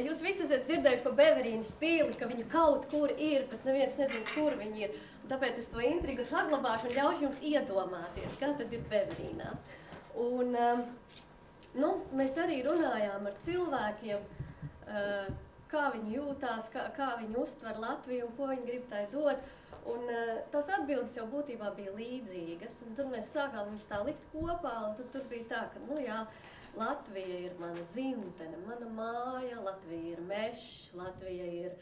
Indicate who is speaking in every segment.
Speaker 1: jūs visi esat dzirdējuši par Beverīnas pili, ka viņu kaut kur ir, bet neviens nezina, kur viņi ir. Un tāpēc es to intrigu saglabāšu un ļaušu jums iedomāties, kā tad ir Beverīnā. Un, nu, mēs arī runājām ar cilvēkiem, kā viņi jūtās, kā viņi uztver Latviju un ko viņi grib tai dot. Un tās atbildes jau būtībā bija līdzīgas. Un tad mēs sākām viņus tā likt kopā, un tad tur bija tā, ka, nu jā, Latvija ir mana dzimtene, mana māja, Latvija ir mešs, Latvija ir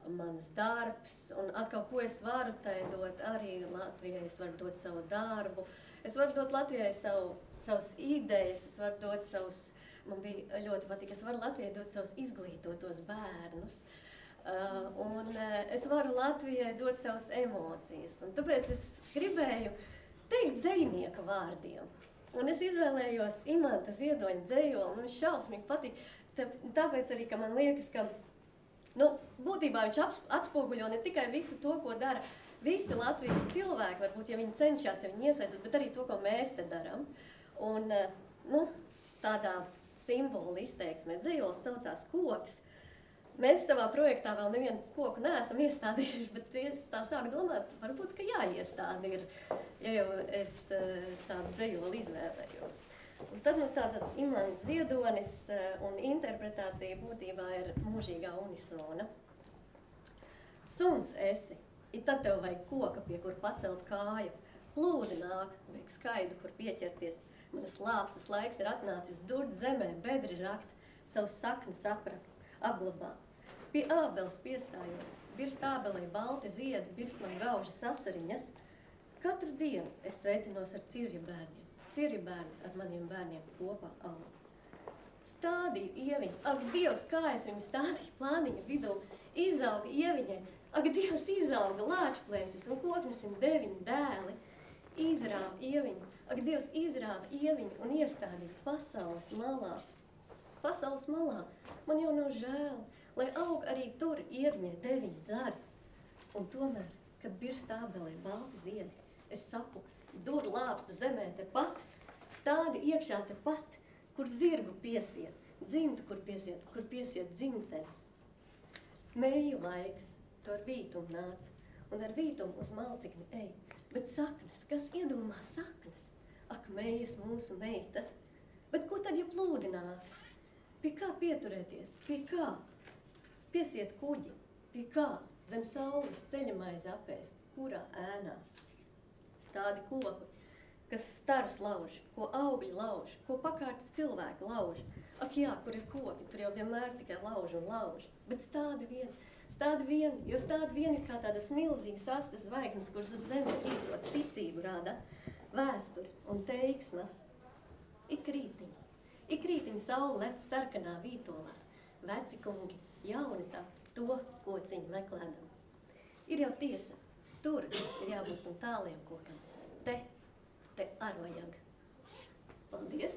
Speaker 1: mans darbs, un atkal, ko es varu tai dot arī Latvijai, es varu dot savu darbu, es varu dot Latvijai savas idejas, es varu dot savus, man bija ļoti patīk, es varu Latvijai dot savus izglītotos bērnus, un es varu Latvijai dot savas emocijas, un tāpēc es gribēju teikt dzejnieka vārdiem. Un es izvēlējos Imanta Ziedoņa dzejoli, man viņš šausmīgi patīk, tāpēc arī, ka man liekas, ka, nu, būtībā viņš atspoguļo ne tikai visu to, ko dara visi Latvijas cilvēki, varbūt, ja viņi cenšas, ja viņi iesaistās, bet arī to, ko mēs te daram. Un, nu, tādā simbola izteiksmē dzejols saucās Koks. Mēs savā projektā vēl nevienu koku neesam iestādījuši, bet es tā sāku domāt, varbūt, ka jāiestāda ir, ja jau es tādu dzejoli izvēlējos. Un tad, nu, tātad Imants Ziedonis un interpretācija būtībā ir mūžīgā unisona. Suns esi, it tad tev vajag koka, pie kur pacelt kāju. Plūdi nāk, vajag skaidu, kur pieķerties. Manas lāpstas laiks ir atnācis durt zemē, bedri rakt, savus sakni saprakt, apglabāt. Pie ābeles piestājos, birst ābelei balti ziedi, birst man gauži sasariņas. Katru dienu es sveicinos ar cirju bērniem. Cirju bērni ar maniem bērniem kopā aug. Stādīju ieviņu, ak, Dievs, kā es viņu stādīju plāniņa vidū, izauga ieviņai, ak, Dievs, izauga lāčplēsis un koknesim 9 dēli. Izrāva ieviņu, ak, Dievs, izrāva ieviņu un iestādīju pasaules malā. Pasaules malā man jau nav žēl, lai aug arī tur ieviņai 9 dzari. Un tomēr, kad birst ābelē balti ziedi, es saku, dur lāpstu zemē tepat, stādi iekšā tepat, kur zirgu piesiet, dzimtu, kur piesiet dzimteni. Mēju laiks, tu ar vītumu nāc, un ar vītumu uz malcikni ej, bet saknes, kas iedomā saknes? Ak, mējas mūsu meitas, bet ko tad, ja plūdi nāks? Pie kā pieturēties, pie kā? Piesiet kuģi, pie kā? Zem saules ceļamais apēst, kurā ēnā? Stādi koki, kas starus lauž, ko augļi lauž, ko pakārti cilvēki lauž. Ak jā, kur ir koki, tur jau vienmēr tikai lauž un lauž. Bet stādi vien, jo stādi vien ir kā tādas milzīgas astas zvaigznes, kuras uz zemi rītot ticību rāda, vēsturi un teiksmas. Ik rītiņu saule lec sarkanā vītolā, veci kungi, jauni tā, to kociņu meklēdam. Ir jau tiesa, tur ir jābūt un tāliem kokam. Te arvajag. Paldies!